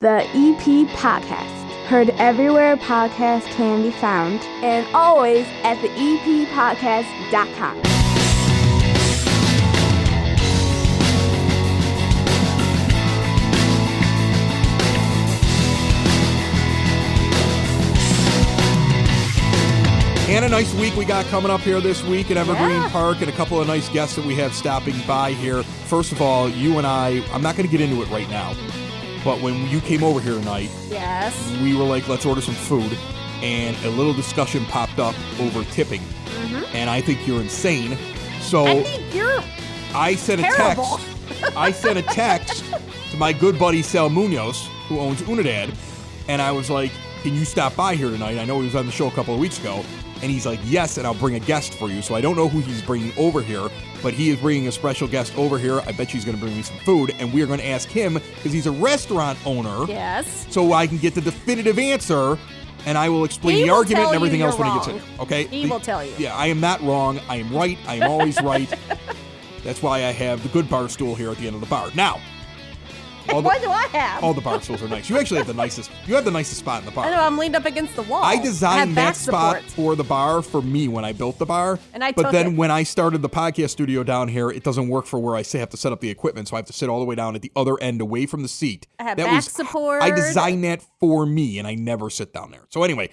The EPCHS, heard everywhere podcasts can be found, and always at the EPCHS.com. And a nice week we got coming up here this week at Evergreen Park, and a couple of nice guests that we have stopping by here. First of all, you and I'm not going to get into it right now, but when you came over here tonight, we were like, let's order some food, and a little discussion popped up over tipping. And I think you're insane. So I think you're I sent terrible. I sent a text to my good buddy Sal Munoz, who owns Unidad, and I was like, can you stop by here tonight? I know he was on the show a couple of weeks ago. And he's like, yes, and I'll bring a guest for you. So I don't know who he's bringing over here, but he is bringing a special guest over here. I bet she's going to bring me some food, and we are going to ask him, because he's a restaurant owner. Yes. So I can get the definitive answer, and I will explain the argument and everything else when he gets in. Okay? He will tell you. Yeah, I am not wrong. I am right. I am always right. That's why I have the good bar stool here at the end of the bar. Now, what do I have? all the bar stools are nice. You actually have the nicest. You have the nicest spot in the bar. I know, I'm leaned up against the wall. I designed that spot support for the bar for me when I built the bar. And I but took then it. when I started the podcast studio down here, it doesn't work for where I have to set up the equipment, so I have to sit all the way down at the other end away from the seat. I have back support. I designed that for me, and I never sit down there. So anyway,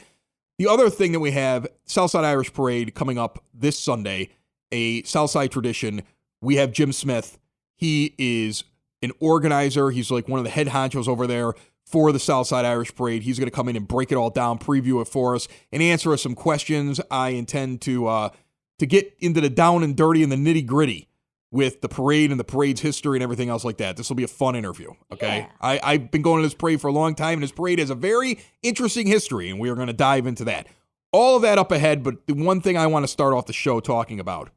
the other thing that we have, Southside Irish Parade coming up this Sunday, a Southside tradition. We have Jim Smith. He is an organizer. He's like one of the head honchos over there for the Southside Irish Parade. He's going to come in and break it all down, preview it for us, and answer us some questions. I intend to get into the down and dirty and the nitty gritty with the parade and the parade's history and everything else like that. This will be a fun interview. Okay, yeah. I've been going to this parade for a long time, and this parade has a very interesting history, and we are going to dive into that. All of that up ahead, but the one thing I want to start off the show talking about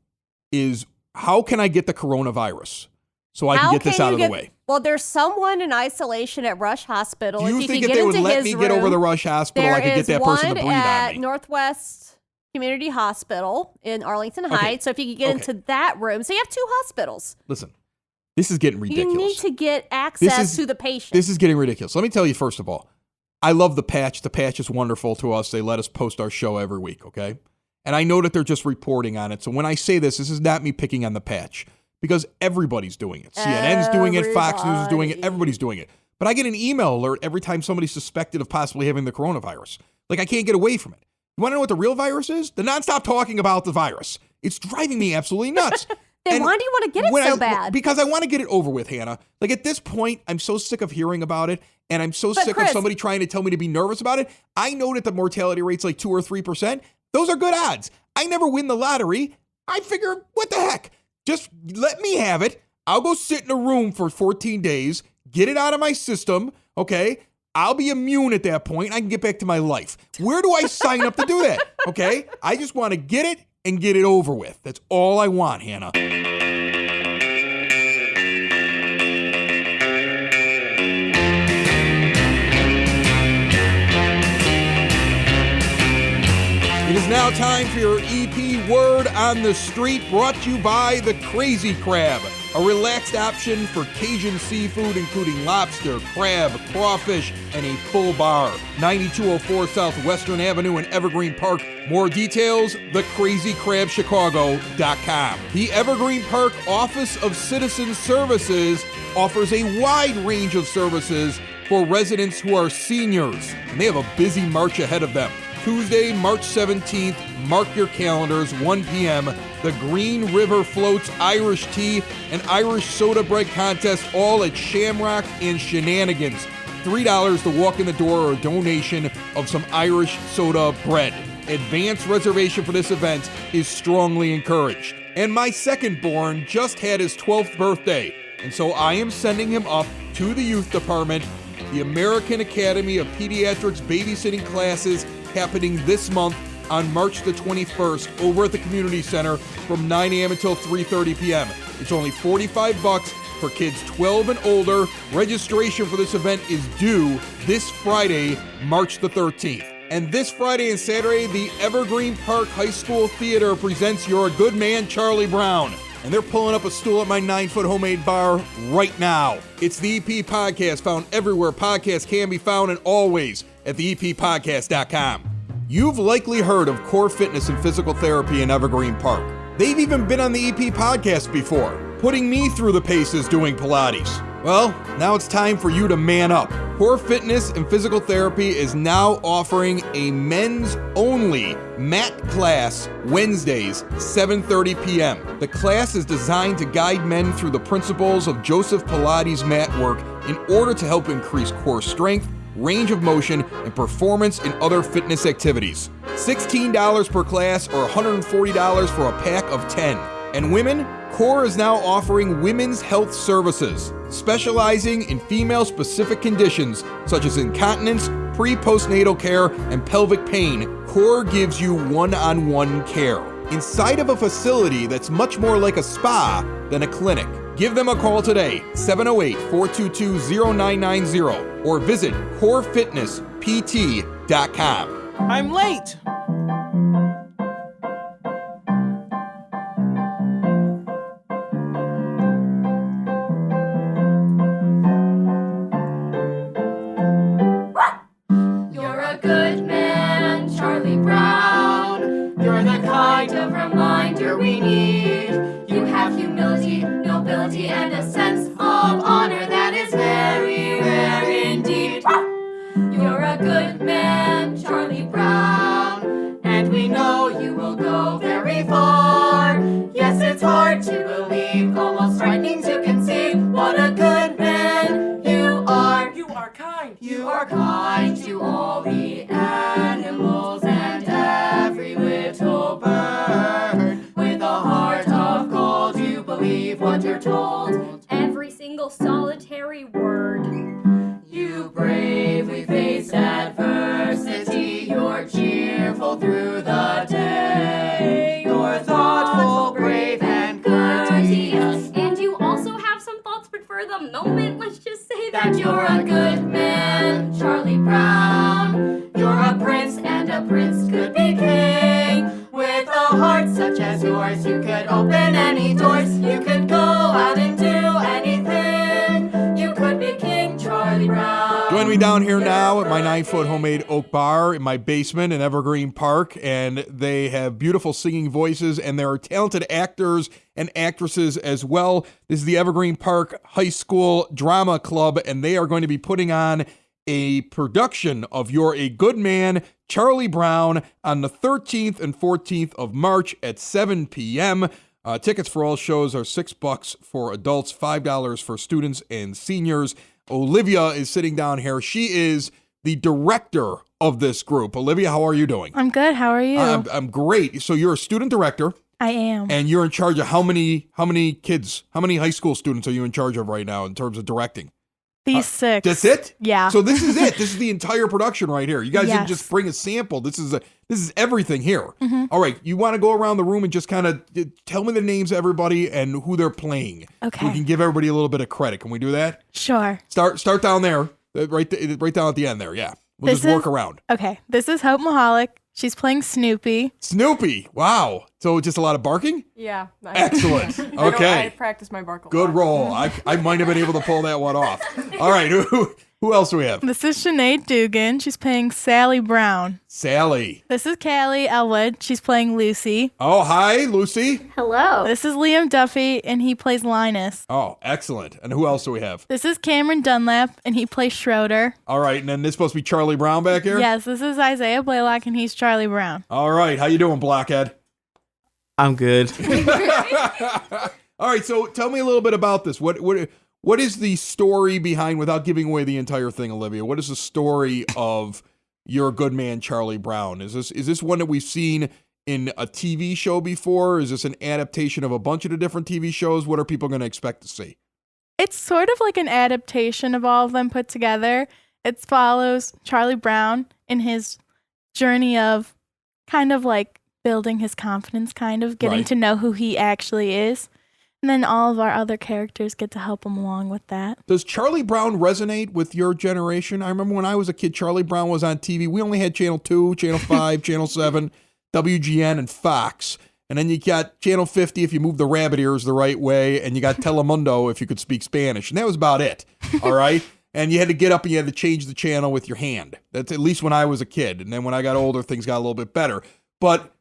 is how can I get the coronavirus? So I can get this out of the way. Well, there's someone in isolation at Rush Hospital. Do you think if they would let me get over to Rush Hospital, I could get that person to breathe on me? There is one at Northwest Community Hospital in Arlington Heights. So if you could get into that room. So you have two hospitals. Listen, this is getting ridiculous. You need to get access to the patient. This is getting ridiculous. Let me tell you, first of all, I love the patch. The patch is wonderful to us. They let us post our show every week, okay? And I know that they're just reporting on it. So when I say this is not me picking on the patch. Because everybody's doing it. CNN's doing it. Fox News is doing it. Everybody's doing it. But I get an email alert every time somebody's suspected of possibly having the coronavirus. Like, I can't get away from it. You want to know what the real virus is? The nonstop talking about the virus. It's driving me absolutely nuts. Then why do you want to get it so bad? Because I want to get it over with, Hannah. Like, at this point, I'm so sick of hearing about it, and I'm so sick of somebody trying to tell me to be nervous about it. I know that the mortality rate's like 2 or 3%. Those are good odds. I never win the lottery. I figure, what the heck? Just let me have it. I'll go sit in a room for 14 days, get it out of my system, okay? I'll be immune at that point. I can get back to my life. Where do I sign up to do that, okay? I just want to get it and get it over with. That's all I want, Hannah. It is now time for your EP Word on the Street, brought to you by the Crazy Crab, a relaxed option for Cajun seafood, including lobster, crab, crawfish, and a full bar. 9204 South Western Avenue in Evergreen Park. More details, thecrazycrabchicago.com. The Evergreen Park Office of Citizen Services offers a wide range of services for residents who are seniors, and they have a busy March ahead of them. Tuesday, March 17th, mark your calendars, 1 p.m., the Green River Floats Irish Tea and Irish Soda Bread Contest, all at Shamrock and Shenanigans. $3 to walk in the door or a donation of some Irish soda bread. Advance reservation for this event is strongly encouraged. And my second born just had his 12th birthday, and so I am sending him up to the youth department. The American Academy of Pediatrics babysitting classes happening this month on March the 21st over at the community center from 9 a.m. until 3:30 p.m. It's only $45 for kids 12 and older. Registration for this event is due this Friday, March the 13th. And this Friday and Saturday, the Evergreen Park High School Theater presents You're a Good Man, Charlie Brown. and they're pulling up a stool at my 9-foot homemade bar right now. It's the EP Podcast, found everywhere podcasts can be found and always at theeppodcast.com. You've likely heard of Core Fitness and Physical Therapy in Evergreen Park. They've even been on the EP Podcast before, putting me through the paces doing Pilates. Well, now it's time for you to man up. Core Fitness and Physical Therapy is now offering a men's-only mat class Wednesdays, 7:30 p.m. The class is designed to guide men through the principles of Joseph Pilates mat work in order to help increase core strength, range of motion, and performance in other fitness activities. $16 per class or $140 for a pack of 10. And women, Core is now offering women's health services, specializing in female-specific conditions such as incontinence, pre-postnatal care, and pelvic pain. Core gives you one-on-one care inside of a facility that's much more like a spa than a clinic. Give them a call today, 708-422-0990, or visit corefitnesspt.com. I'm late. You're a good man, Charlie Brown. You're the kind of reminder we need. You have humility, nobility, and a sense of honor that is very rare indeed. You're a good man, Charlie Brown, and we know you will go very far. Yes, it's hard to believe, almost frightening to conceive what a good man you are. You are kind. You are kind to all the animals and every little bird. With a heart of gold, you believe what you're told. Every single solitary word. You bravely face adversity. You're cheerful through the day. You're thoughtful, brave, and courteous. And you also have some thoughts, but for the moment, let's just say That you're a good man, Charlie Brown. You're a prince, and a prince could be king. With a heart such as yours, you could open any doors. You could go out and do anything. You could be King Charlie Brown. Join me down here now at my 9-foot homemade oak bar in my basement in Evergreen Park, and they have beautiful singing voices, and there are talented actors and actresses as well. This is the Evergreen Park High School Drama Club, and they are going to be putting on a production of You're a Good Man, Charlie Brown on the 13th and 14th of March at 7 p.m. Tickets for all shows are $6 for adults, $5 for students and seniors. Olivia is sitting down here. She is the director of this group. Olivia, how are you doing? I'm good. How are you? I'm great. So you're a student director. I am. And you're in charge of how many kids, how many high school students are you in charge of right now in terms of directing? These 6. That's it? Yeah. So this is it. This is the entire production right here. You guys didn't Yes. just bring a sample. This is everything here. Mm-hmm. All right. You want to go around the room and just kind of tell me the names of everybody and who they're playing. Okay. We can give everybody a little bit of credit. Can we do that? Sure. Start down there. Right down at the end there. Yeah. We'll This just work is- around. Okay. This is Hope Mahalik. She's playing Snoopy. Snoopy. Wow. So just a lot of barking? Yeah. Excellent. I Okay. practice my bark a Good lot. roll. I might have been able to pull that one off. All right. Who else do we have? This is Sinead Dugan. She's playing Sally Brown. Sally. This is Callie Elwood. She's playing Lucy. Oh, hi, Lucy. hello. This is Liam Duffy, and he plays Linus. Oh, excellent. And who else do we have? This is Cameron Dunlap, and he plays Schroeder. All right. And then this is supposed to be Charlie Brown back here? Yes, this is Isaiah Blaylock, and he's Charlie Brown. All right. How you doing, Blockhead? I'm good. All right. So tell me a little bit about this. What is the story behind, without giving away the entire thing, Olivia? What is the story of You're a Good Man, Charlie Brown? Is this one that we've seen in a TV show before? Is this an adaptation of a bunch of the different TV shows? What are people going to expect to see? It's sort of like an adaptation of all of them put together. It follows Charlie Brown in his journey of kind of like building his confidence, kind of getting Right. to know who he actually is. And then all of our other characters get to help him along with that. Does Charlie Brown resonate with your generation? I remember when I was a kid, Charlie Brown was on TV. We only had Channel 2, Channel 5, Channel 7, WGN, and Fox. And then you got Channel 50 if you move the rabbit ears the right way, and you got Telemundo if you could speak Spanish. And that was about it, all right? And you had to get up and you had to change the channel with your hand. That's at least when I was a kid. And then when I got older, things got a little bit better. But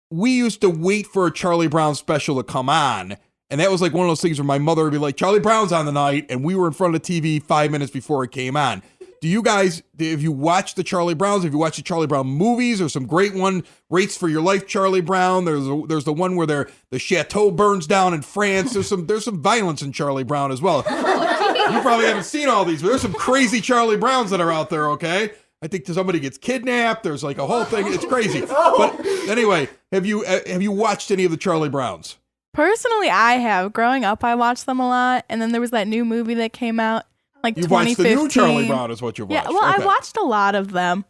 we used to wait for a Charlie Brown special to come on. And that was like one of those things where my mother would be like, Charlie Brown's on tonight. And we were in front of the TV 5 minutes before it came on. Do you guys, have you watched the Charlie Browns? Have you watched the Charlie Brown movies? There's some great one, Race for Your Life, Charlie Brown. There's the one where the chateau burns down in France. There's some violence in Charlie Brown as well. You probably haven't seen all these, but there's some crazy Charlie Browns that are out there, okay? I think somebody gets kidnapped. There's like a whole thing. It's crazy. But anyway, have you watched any of the Charlie Browns? Personally, I have. Growing up, I watched them a lot. And then there was that new movie that came out. Like you watched the 2015. new Charlie Brown is what you watched. Yeah, well, okay. I watched a lot of them.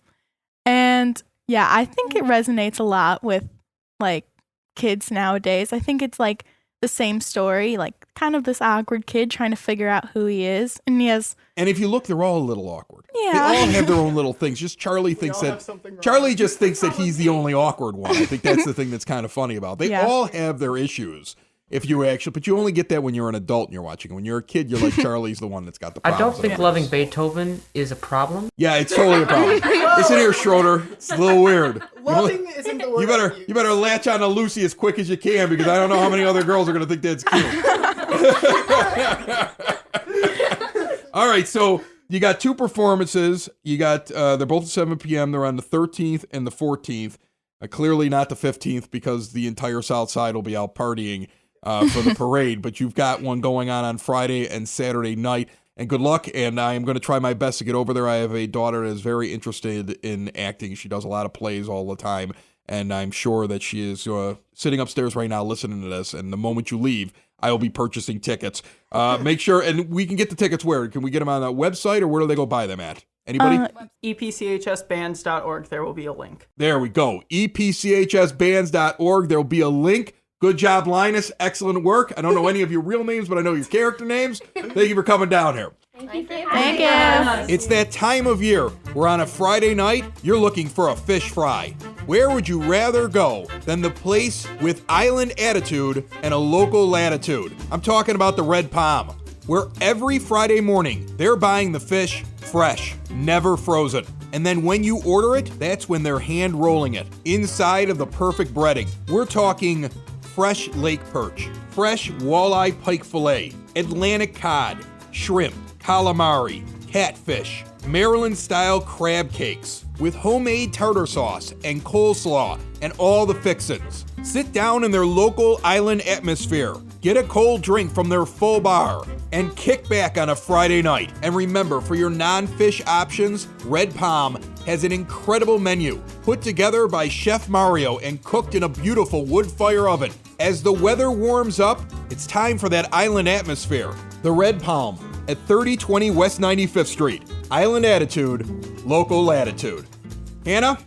And yeah, I think it resonates a lot with like kids nowadays. I think it's like the same story, like kind of this awkward kid trying to figure out who he is. And and if you look, they're all a little awkward. Yeah. They all have their own little things. Just Charlie thinks that Charlie just thinks that he's the only awkward one. I think that's the thing that's kind of funny about it. They all have their issues. But you only get that when you're an adult and you're watching it. When you're a kid, you're like, Charlie's the one that's got the problems. I don't think loving Beethoven is a problem. Yeah, it's totally a problem. Listen here, Schroeder. It's a little weird. Loving isn't the word. You better latch on to Lucy as quick as you can because I don't know how many other girls are going to think that's cute. All right, so you got 2 performances. You got they're both at 7 p.m. They're on the 13th and the 14th. Clearly not the 15th because the entire South Side will be out partying for the parade, but you've got one going on Friday and Saturday night, and good luck, and I am going to try my best to get over there. I have a daughter that is very interested in acting. She does a lot of plays all the time, and I'm sure that she is sitting upstairs right now listening to this, and the moment you leave, I will be purchasing tickets. Make sure, and we can get the tickets where? Can we get them on the website, or where do they go buy them at? Anybody? EPCHSbands.org. There will be a link. There we go. EPCHSbands.org. There will be a link. Good job, Linus. Excellent work. I don't know any of your real names, but I know your character names. Thank you for coming down here. Thank you. It's that time of year where on a Friday night, you're looking for a fish fry. Where would you rather go than the place with island attitude and a local latitude? I'm talking about the Red Palm, where every Friday morning, they're buying the fish fresh, never frozen. And then when you order it, that's when they're hand rolling it inside of the perfect breading. We're talking fresh lake perch, fresh walleye pike fillet, Atlantic cod, shrimp, calamari, catfish, Maryland-style crab cakes with homemade tartar sauce and coleslaw and all the fixins. Sit down in their local island atmosphere, get a cold drink from their full bar, and kick back on a Friday night. And remember, for your non-fish options, Red Palm has an incredible menu put together by Chef Mario and cooked in a beautiful wood fire oven. As the weather warms up, it's time for that island atmosphere. The Red Palm at 3020 West 95th Street. Island attitude, local latitude. Hannah?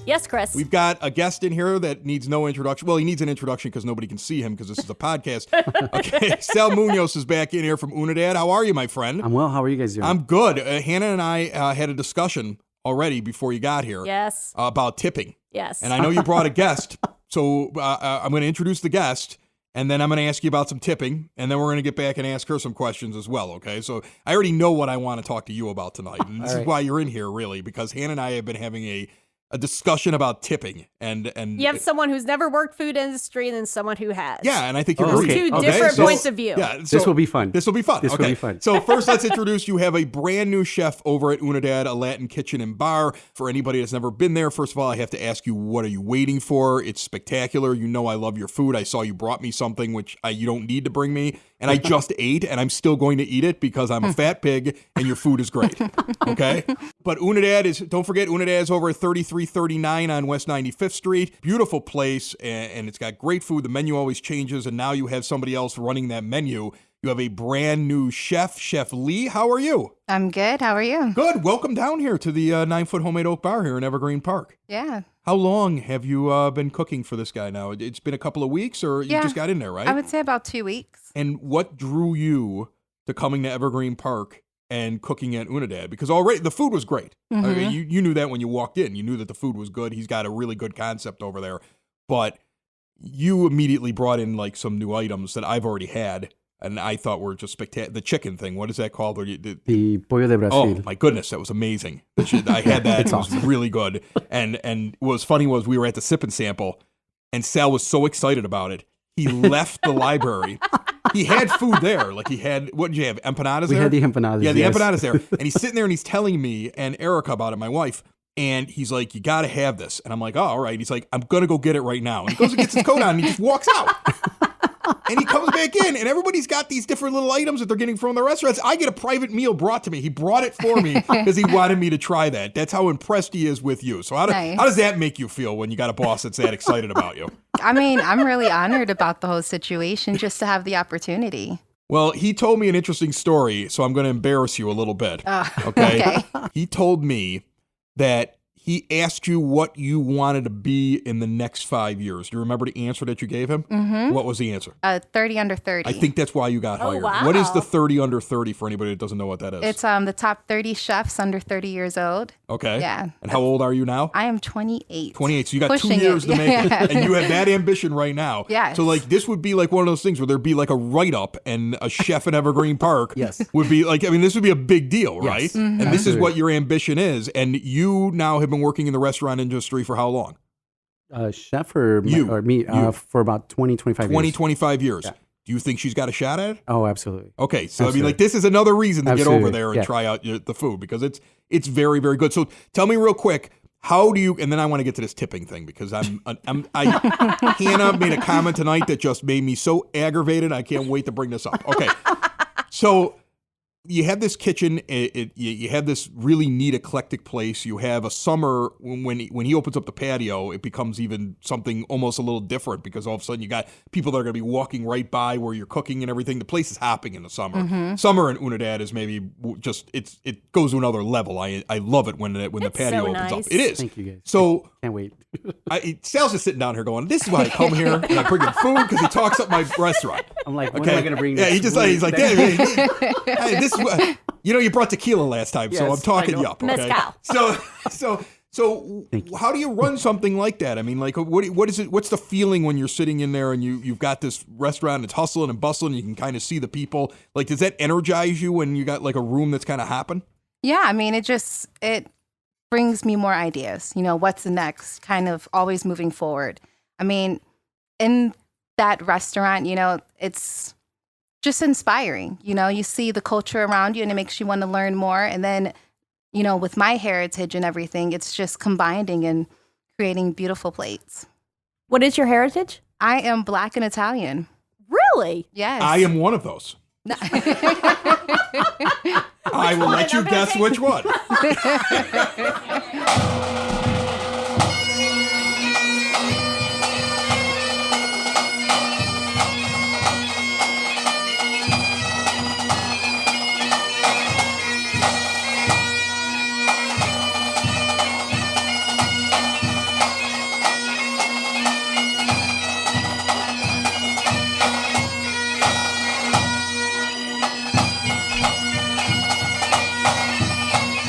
Yes, Chris. We've got a guest in here that needs no introduction. Well, he needs an introduction because nobody can see him because this is a podcast. Okay, Sal Munoz is back in here from Unidad. How are you, my friend? I'm well. How are you guys doing? I'm good. Hannah and I had a discussion already before you got here. Yes. About tipping. Yes. And I know you brought a guest, so I'm going to introduce the guest, and then I'm going to ask you about some tipping, and then we're going to get back and ask her some questions as well, okay? So I already know what I want to talk to you about tonight, and this is why you're in here, really, because Hannah and I have been having a discussion about tipping, and you have someone who's never worked food industry and then someone who has. Yeah, and I think you're two different points of view. Yeah, so this will be fun. This will be fun. This will be fun. So first, let's introduce you. Have a brand new chef over at Unidad, a Latin kitchen and bar. For anybody that's never been there, first of all, I have to ask you, what are you waiting for? It's spectacular. You know I love your food. I saw you brought me something which you don't need to bring me, and I just ate, and I'm still going to eat it because I'm a fat pig, and your food is great. Okay? But Unidad don't forget, Unidad is over at 3339 on West 95th Street. Beautiful place, and it's got great food. The menu always changes, and now you have somebody else running that menu. You have a brand new chef, Chef Lee. How are you? I'm good. How are you? Good. Welcome down here to the 9-foot homemade oak bar here in Evergreen Park. Yeah. How long have you been cooking for this guy now? It's been a couple of weeks, or you just got in there, right? I would say about 2 weeks. And what drew you to coming to Evergreen Park and cooking at Unidad? Because already the food was great. Mm-hmm. I mean, you knew that when you walked in. You knew that the food was good. He's got a really good concept over there. But you immediately brought in like some new items that I've already had. And I thought were just spectacular. The chicken thing, what is that called? The pollo de Brasil. Oh my goodness, that was amazing. I had that. It was really good. And what was funny was we were at the sip and sample, and Sal was so excited about it. He left the library. He had food there. Like he had, what did you have? Empanadas there? We had the empanadas. Yeah, the yes. empanadas there. And he's sitting there and he's telling me and Erica about it, my wife. And he's like, you got to have this. And I'm like, oh, all right. He's like, I'm going to go get it right now. And he goes and gets his coat on and he just walks out. And he comes back in, and everybody's got these different little items that they're getting from the restaurants. I get a private meal brought to me. He brought it for me because he wanted me to try that. That's how impressed he is with you. So how does that make you feel when you got a boss that's that excited about you? I mean, I'm really honored about the whole situation just to have the opportunity. Well, he told me an interesting story, so I'm going to embarrass you a little bit. Okay? He told me that he asked you what you wanted to be in the next 5 years. Do you remember the answer that you gave him? Mm-hmm. What was the answer? 30 under 30. I think that's why you got hired. Wow. What is the 30 under 30 for anybody that doesn't know what that is? It's the top 30 chefs under 30 years old. Okay. Yeah. And how old are you now? I am 28. 28. So you got Pushing 2 years to make it. Yeah. And you have that ambition right now. Yes. So like this would be like one of those things where there'd be like a write-up and a chef in Evergreen Park Yes. would be like, I mean, this would be a big deal, right? Yes. Mm-hmm. And this is what your ambition is. And you now have been working in the restaurant industry for how long? Chef or me? For about 20, 25 years. 25 years. Yeah. Do you think she's got a shot at it? Oh, absolutely. Okay, so Absolutely. I mean, like this is another reason to get over there and Yeah. try out the food because it's very, very good. So tell me real quick, how do you? And then I want to get to this tipping thing because Hannah made a comment tonight that just made me so aggravated. I can't wait to bring this up. Okay, so you have this kitchen. You have this really neat eclectic place. You have a summer when he opens up the patio, it becomes even something almost a little different because all of a sudden you got people that are going to be walking right by where you're cooking and everything. The place is hopping in the summer. Mm-hmm. Summer in Unidad is maybe just it goes to another level. I love it when the patio so opens nice. up. It is. Thank you, guys. So Can't wait. Sal's just sitting down here going, "This is why I come here and I bring him food because he talks up my restaurant." I'm like, when am I going to bring this? Yeah, he's like, hey, this is what, you brought tequila last time, so Yes, I'm talking I know. you up. Okay? Mezcal. So how do you run something like that? I mean, like, what is it? What's the feeling when you're sitting in there and you've got this restaurant, it's hustling and bustling, you can kind of see the people. Like, does that energize you when you got like a room that's kind of hopping? Yeah, I mean, it brings me more ideas. What's the next? Kind of always moving forward. I mean, in that restaurant, it's just inspiring. You see the culture around you and it makes you want to learn more. And then, with my heritage and everything, it's just combining and creating beautiful plates. What is your heritage? I am Black and Italian. Really? Yes. I am one of those. I will let you guess which one.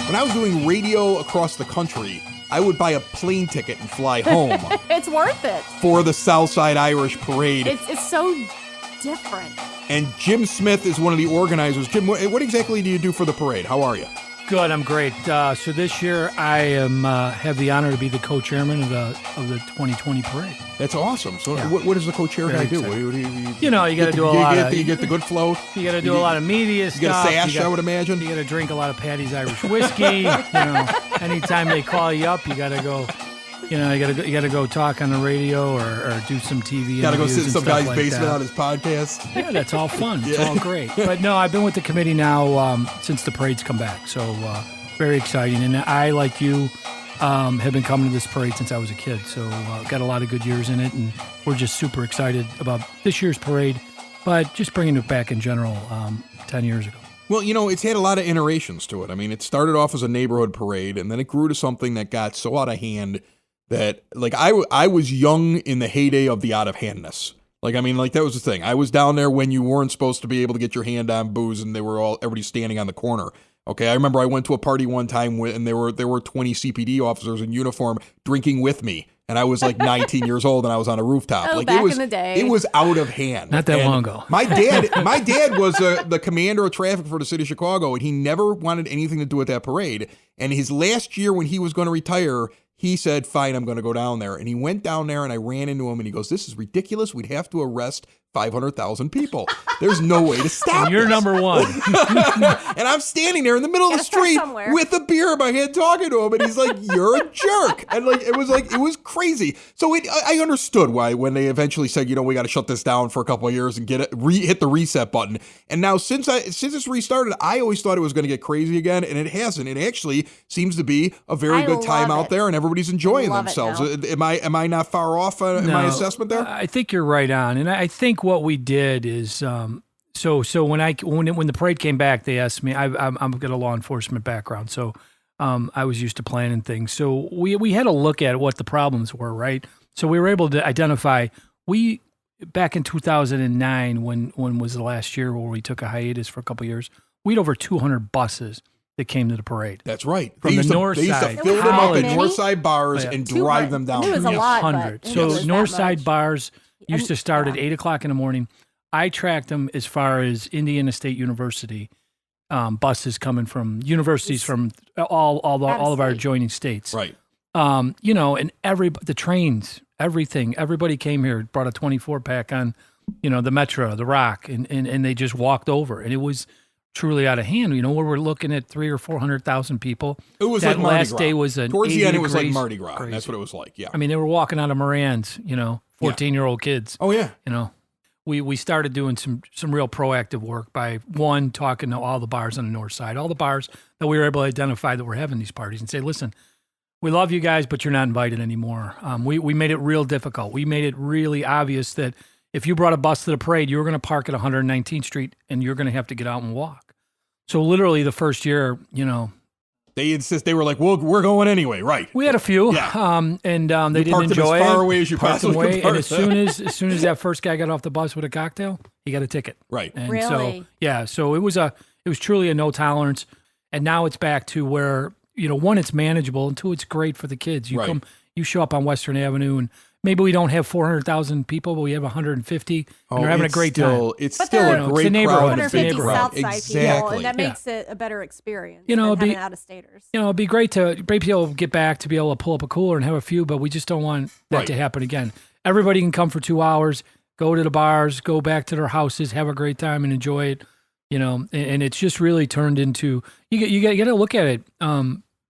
When I was doing radio across the country, I would buy a plane ticket and fly home It's worth it. for the Southside Irish Parade. It's so different. And Jim Smith is one of the organizers. Jim, what exactly do you do for the parade? How are you? Good, I'm great. So this year I am have the honor to be the co-chairman of the 2020 parade. That's awesome. So Yeah. what does the co-chair guy Very do? excited. You got to do a lot of... You get the good flow? You got to do a lot of media stuff. You get a sash, I would imagine? You got to drink a lot of Patty's Irish whiskey. Anytime they call you up, you got to go... you got to go talk on the radio or do some TV. Got to go sit in and some stuff guy's like basement that. on his podcast. Yeah, that's all fun. It's Yeah. all great. But no, I've been with the committee now since the parade's come back. So very exciting. And I, like you, have been coming to this parade since I was a kid. So got a lot of good years in it. And we're just super excited about this year's parade, but just bringing it back in general 10 years ago. Well, it's had a lot of iterations to it. I mean, it started off as a neighborhood parade, and then it grew to something that got so out of hand that, like, I was young in the heyday of the out-of-handness. Like, I mean, like, that was the thing. I was down there when you weren't supposed to be able to get your hand on booze, and everybody standing on the corner. Okay, I remember I went to a party one time and there were 20 CPD officers in uniform drinking with me and I was like 19 years old, and I was on a rooftop. Oh, like back it was, in the day. it was out of hand. Not that long ago. My dad was the commander of traffic for the city of Chicago, and he never wanted anything to do with that parade. And his last year when he was going to retire, he said, fine, I'm going to go down there. And he went down there, and I ran into him, and he goes, this is ridiculous. We'd have to arrest 500,000 people. There's no way to stop You're this. number one. And I'm standing there in the middle of the street with a beer in my hand talking to him, and he's like, you're a jerk. And it was crazy. So I understood why when they eventually said, we got to shut this down for a couple of years and hit the reset button. And now since it's restarted, I always thought it was going to get crazy again, and it hasn't. It actually seems to be a very good time out there, and everybody's enjoying themselves. Am I not far off in my assessment there? I think you're right on, and I think what we did is so when the parade came back, they asked me. I'm got a law enforcement background, so I was used to planning things. So we had to look at what the problems were, right? So we were able to identify. Back in 2009, when was the last year where we took a hiatus for a couple of years, we had over 200 buses that came to the parade. That's right. From the north side. They used to fill them up at north side bars and drive them down. It was a lot, 100. So north side bars used to start at 8 o'clock in the morning. I tracked them as far as Indiana State University, buses coming from universities from all of our adjoining states. Right. And the trains, everything, everybody came here, brought a 24 pack on, the Metro, the Rock, and they just walked over, and it was truly out of hand. Where we're looking at 300,000 or 400,000 people. It was that like Mardi last Gras. day was towards the end. It was like crazy, Mardi Gras. crazy. That's what it was like. Yeah. I mean, they were walking out of Moran's. 14-year-old kids. Oh yeah. We started doing some real proactive work by talking to all the bars on the north side, all the bars that we were able to identify that were having these parties, and say, listen, we love you guys, but you're not invited anymore. We made it real difficult. We made it really obvious that if you brought a bus to the parade, you were going to park at 119th Street, and you're going to have to get out and walk. So literally the first year, they were like, well, we're going anyway, right? We had a few, yeah. And they didn't enjoy it. As far away as you possibly could. And as soon as that first guy got off the bus with a cocktail, he got a ticket. Right. And really? So it was truly a no tolerance. And now it's back to where, one, it's manageable, and two, it's great for the kids. You show up on Western Avenue, and maybe we don't have 400,000 people, but we have 150, and they're having a great time. It's still a great crowd. 150 Southside people, and that Yeah. makes it a better experience than having out-of-staters. It'd be great to be able to get back to be able to pull up a cooler and have a few, but we just don't want that to happen again. Everybody can come for 2 hours, go to the bars, go back to their houses, have a great time, and enjoy it. And it's just really turned into you got to look at it.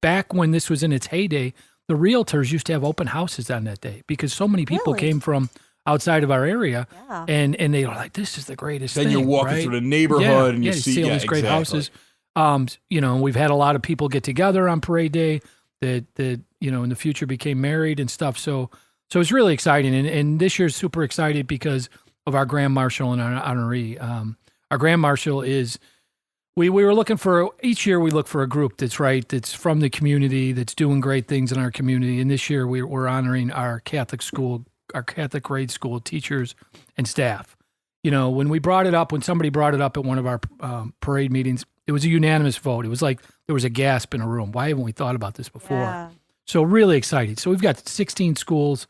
Back when this was in its heyday, the realtors used to have open houses on that day because so many people came from outside of our area, and they were like, "This is the greatest thing." Then you're walking through the neighborhood and you see all these great houses. We've had a lot of people get together on parade day that in the future became married and stuff. So it's really exciting, and this year's super excited because of our Grand Marshal and our honoree. Our Grand Marshal is. We were looking for, each year we look for a group that's from the community, that's doing great things in our community. And this year we're honoring our Catholic grade school teachers and staff. When somebody brought it up at one of our parade meetings, it was a unanimous vote. It was like there was a gasp in a room. Why haven't we thought about this before? Yeah. So really excited. So we've got 16 schools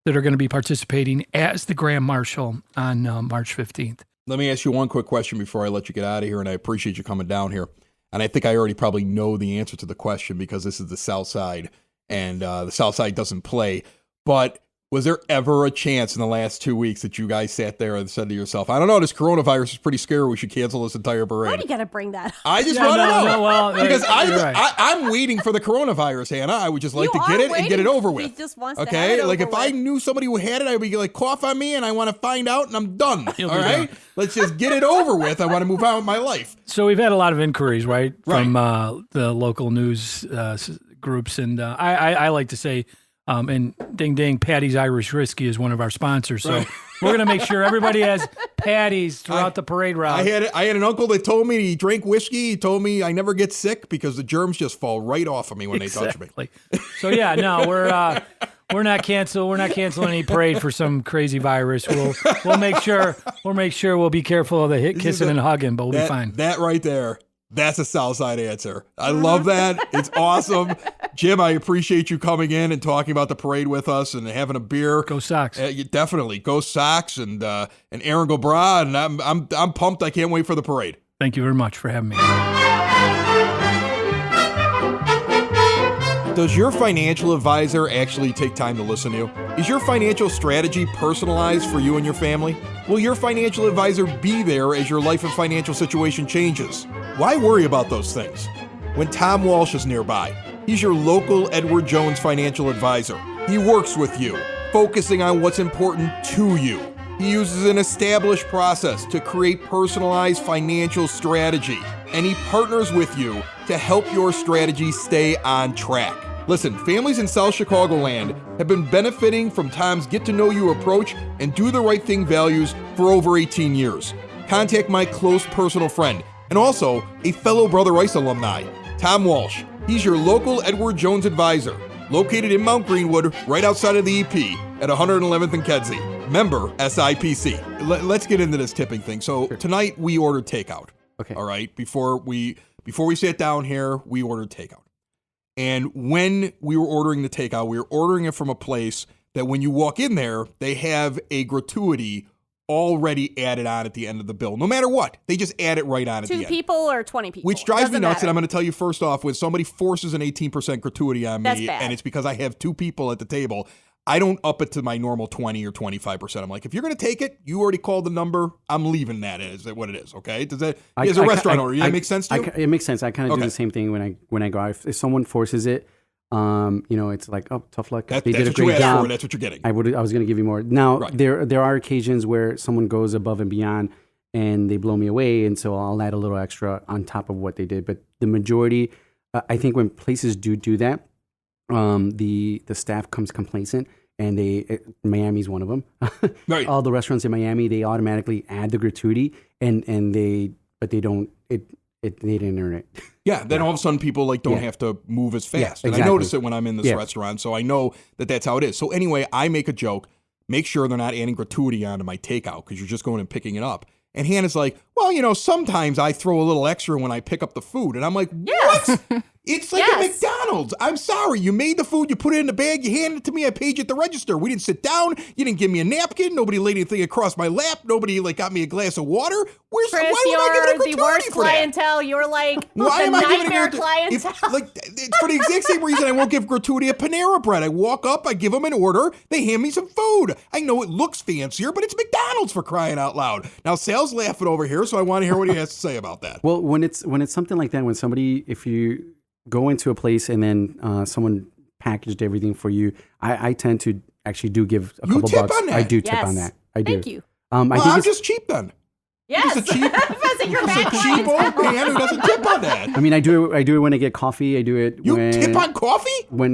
that are going to be participating as the Grand Marshal on March 15th. Let me ask you one quick question before I let you get out of here, and I appreciate you coming down here. And I think I already probably know the answer to the question because this is the South Side, and the South Side doesn't play. But was there ever a chance in the last 2 weeks that you guys sat there and said to yourself, I don't know, this coronavirus is pretty scary. We should cancel this entire parade? Why do you got to bring that up? I just want to know. Because I'm waiting for the coronavirus, Hannah. I would just like to get it and get it over with. He just wants okay? to have it Like over if I knew somebody who had it, I would be like, cough on me and I want to find out and I'm done. All right? Let's just get it over with. I want to move on with my life. So we've had a lot of inquiries, right? From the local news groups. And I like to say, and ding, ding, Patty's Irish Whiskey is one of our sponsors. So we're going to make sure everybody has Patty's throughout the parade route. I had an uncle that told me he drank whiskey. He told me I never get sick because the germs just fall right off of me when they touch me. So yeah, no, we're not canceling any parade for some crazy virus. We'll make sure we'll be careful of the kissing and hugging, but we'll be fine. That right there. That's a Southside answer. I love that. It's awesome. Jim, I appreciate you coming in and talking about the parade with us and having a beer. Go Sox. Definitely. Go Sox and Aaron Gobra. And I'm pumped. I can't wait for the parade. Thank you very much for having me. Does your financial advisor actually take time to listen to you? Is your financial strategy personalized for you and your family? Will your financial advisor be there as your life and financial situation changes? Why worry about those things when Tom Walsh is nearby? He's your local Edward Jones financial advisor. He works with you, focusing on what's important to you. He uses an established process to create personalized financial strategy, and he partners with you to help your strategy stay on track. Listen, families in South Chicagoland have been benefiting from Tom's get-to-know-you approach and do-the-right-thing values for over 18 years. Contact my close personal friend and also a fellow Brother Rice alumni, Tom Walsh. He's your local Edward Jones advisor, located in Mount Greenwood, right outside of the EP at 111th and Kedzie. Member SIPC. Let's get into this tipping thing. So tonight we ordered takeout. Okay. All right. Before we sat down here, we ordered takeout. And when we were ordering the takeout, we were ordering it from a place that when you walk in there, they have a gratuity already added on at the end of the bill. No matter what, they just add it right on at the end. 2 people or 20 people. Which drives me Doesn't nuts. matter. And I'm going to tell you first off, when somebody forces an 18% gratuity on That's me, bad. and it's because I have 2 people at the table, I don't up it to my normal 20 or 25%. I'm like, if you're going to take it, you already called the number. I'm leaving that as what it is. Okay? Does that as a restaurant owner? Does that make sense to you? It makes sense. I kind of do the same thing when I go out. If someone forces it, it's like, oh, tough luck. They did that's a what you great asked job. for. That's what you're getting. I was going to give you more. Now Right. there are occasions where someone goes above and beyond and they blow me away, and so I'll add a little extra on top of what they did. But the majority, I think, when places do that, the staff comes complacent. And Miami's one of them. Right. All the restaurants in Miami, they automatically add the gratuity, but they don't. They didn't earn it. Yeah. Then all of a sudden, people don't have to move as fast. Yeah, And I notice it when I'm in this restaurant, so I know that's how it is. So anyway, I make a joke. Make sure they're not adding gratuity onto my takeout because you're just going and picking it up. And Hannah's like, well, sometimes I throw a little extra when I pick up the food. And I'm like, what? It's like at McDonald's. I'm sorry. You made the food. You put it in the bag. You handed it to me. I paid you at the register. We didn't sit down. You didn't give me a napkin. Nobody laid anything across my lap. Nobody got me a glass of water. Chris, why would I give it a gratuity the worst for that? clientele. You're like Why the am I giving nightmare it clientele. It's for the exact same reason I won't give gratuity at Panera Bread. I walk up, I give them an order, they hand me some food. I know it looks fancier, but it's McDonald's, for crying out loud. Now Sal's laughing over here, so I want to hear what he has to say about that. Well, when it's something like that, when somebody, if you go into a place and then someone packaged everything for you, I tend to actually do give a couple bucks. On that. I do tip on that. I do. Thank you. I think I'm just cheap then. Yes. Just a cheap, You're just a cheap old man who doesn't tip on that. I mean, I do it when I get coffee. I do it You when tip on coffee?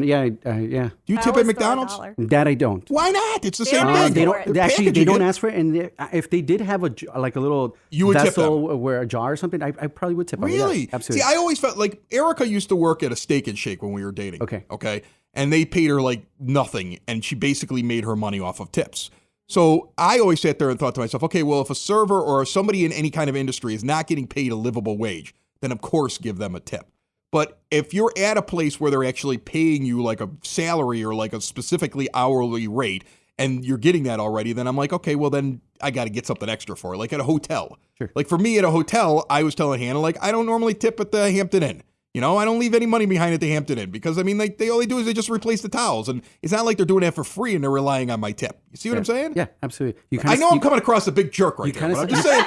yeah. Do you tip at McDonald's? That I don't. Why not? It's the They same don't thing. ask They for don't. it. They actually, they packaging don't it. ask for it. And if they did have a little You would tip vessel where a jar or something, I probably would tip on it. Really? Yeah, absolutely. See, I always felt like Erica used to work at a Steak and Shake when we were dating. Okay. And they paid her like nothing, and she basically made her money off of tips. So I always sat there and thought to myself, okay, well, if a server or somebody in any kind of industry is not getting paid a livable wage, then of course give them a tip. But if you're at a place where they're actually paying you like a salary or like a specifically hourly rate, and you're getting that already, then I'm like, okay, well, then I got to get something extra for it. Like at a hotel. Sure. Like for me at a hotel, I was telling Hannah, like, I don't normally tip at the Hampton Inn. I don't leave any money behind at the Hampton Inn because, I mean, they all they do is they just replace the towels. And it's not like they're doing that for free and they're relying on my tip. You see what I'm saying? Yeah, absolutely. I know I'm coming across a big jerk right there, but I'm just saying.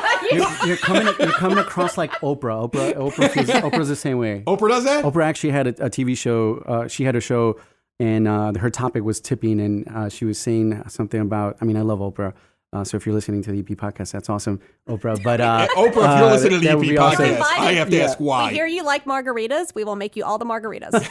You're coming across like Oprah. Oprah's the same way. Oprah does that? Oprah actually had a TV show. She had a show, and her topic was tipping, and she was saying something about, I mean, I love Oprah. So if you're listening to the EP podcast, that's awesome, Oprah. But Oprah, if you're listening to the EP podcast, awesome. I have to ask why. We hear you like margaritas. We will make you all the margaritas.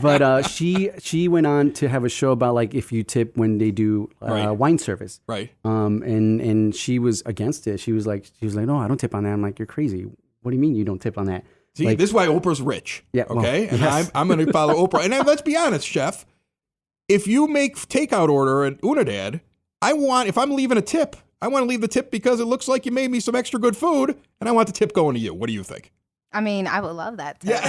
But she went on to have a show about like if you tip when they do wine service, right? And she was against it. She was like, no, I don't tip on that. I'm like, you're crazy. What do you mean you don't tip on that? See, like, this is why Oprah's rich. Yeah. Okay, Well, and yes. I'm going to follow Oprah. And then, let's be honest, Chef. If you make takeout order at Unidad, if I'm leaving a tip, I want to leave the tip because it looks like you made me some extra good food, and I want the tip going to you. What do you think? I mean, I would love that. Yeah.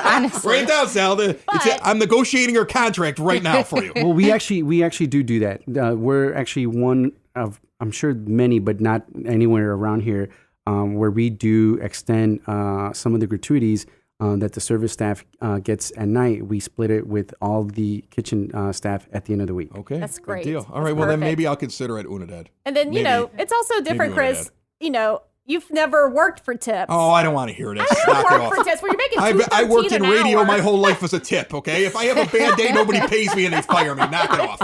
Honestly. Write it down, Sal. I'm negotiating your contract right now for you. Well, we actually do that. We're actually one of, I'm sure many, but not anywhere around here, where we do extend some of the gratuities that the service staff gets at night. We split it with all the kitchen staff at the end of the week. Okay. That's great. Good deal. All right. Well, then maybe I'll consider it Unidad. And then, it's also different, Chris. You've never worked for tips. Oh, I don't want to hear this. I never worked for tips. Where you're making I worked in radio hour. my whole life as a tip, okay? If I have a bad day, nobody pays me and they fire me. Knock it off.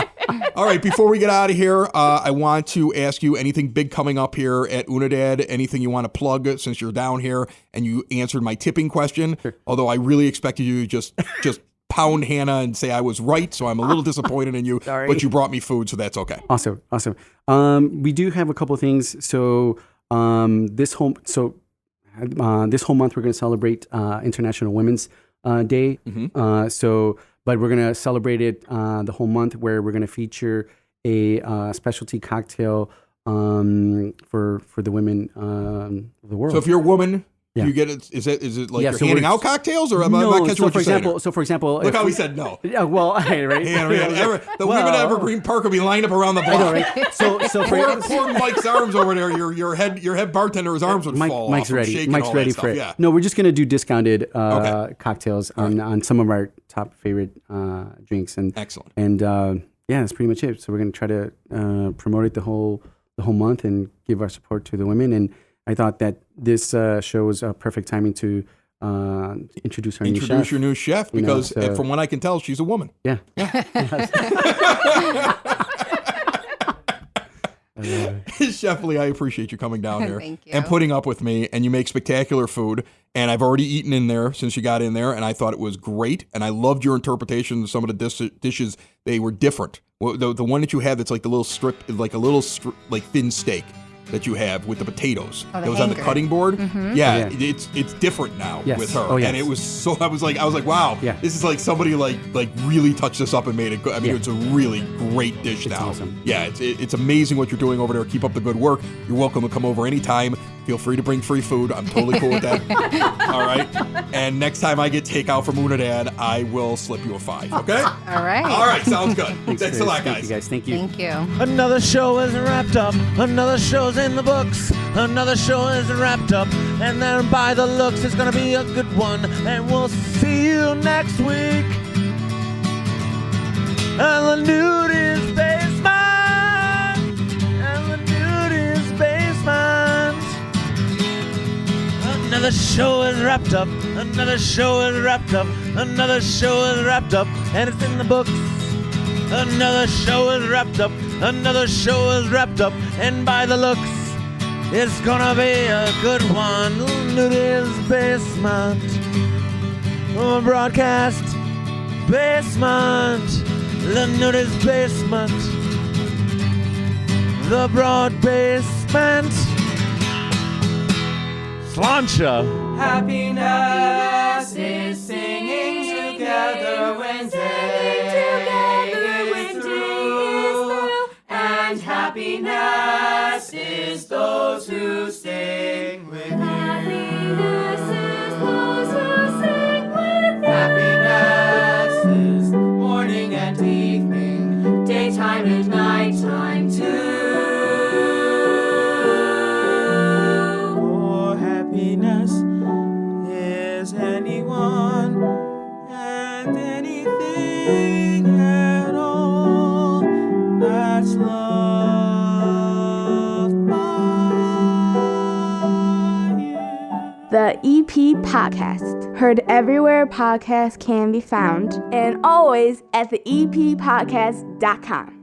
All right, before we get out of here, I want to ask you anything big coming up here at Unidad, anything you want to plug since you're down here and you answered my tipping question, although I really expected you to just pound Hannah and say I was right, so I'm a little disappointed in you, but you brought me food, so that's okay. Awesome. We do have a couple of things. So this whole month we're going to celebrate International Women's Day. But we're going to celebrate it the whole month, where we're going to feature a specialty cocktail for the women of the world. So if you're a woman, you get it. Is it like you're handing out cocktails, or am I not catching what you're saying? So for example, look how he said no. Well, right. The women at Evergreen Park will be lined up around the block. I know, right? So poor Mike's arms over there. Your head bartender's arms would fall Mike's off. Mike's ready for it. Yeah. No, we're just gonna do discounted cocktails on some of our top favorite drinks. And excellent. And that's pretty much it. So we're gonna try to promote it the whole month and give our support to the women. And I thought that this show was perfect timing to introduce our new chef. Introduce your new chef, because from what I can tell, she's a woman. Yeah. Chef Lee, I appreciate you coming down here Thank you. and putting up with me. And you make spectacular food. And I've already eaten in there since you got in there, and I thought it was great. And I loved your interpretation of some of the dishes. They were different. The one that you had that's like the little strip, like a little like thin steak that you have with the potatoes that was on the cutting board. Mm-hmm. Yeah, it's different now with her. Oh, yes. And it was so, I was like, wow, this is like somebody like really touched this up and made it good. I mean, it's a really great dish now. Awesome. Yeah, it's amazing what you're doing over there. Keep up the good work. You're welcome to come over anytime. Feel free to bring free food. I'm totally cool with that. All right. And next time I get takeout from Unidad, I will slip you a 5. Okay? All right. All right. Sounds good. Thanks a lot, Thank you, guys. Thank you. Thank you. Another show is wrapped up. Another show's in the books. Another show is wrapped up. And then by the looks, it's going to be a good one. And we'll see you next week. And the nude is basement. And the nude is basement. Another show is wrapped up. Another show is wrapped up. Another show is wrapped up. And it's in the books. Another show is wrapped up. Another show is wrapped up. And by the looks, it's gonna be a good one. It is basement. Broadcast basement. The nudist basement. The broad basement. Slancha. Happiness is singing together when day is through, and happiness is those who sing with you. Happiness is those who sing with you. Happiness is morning and evening, daytime and nighttime too. Happiness is anyone and anything at all that's loved by you. The EP Podcast, heard everywhere podcasts can be found, and always at the EPPodcast.com.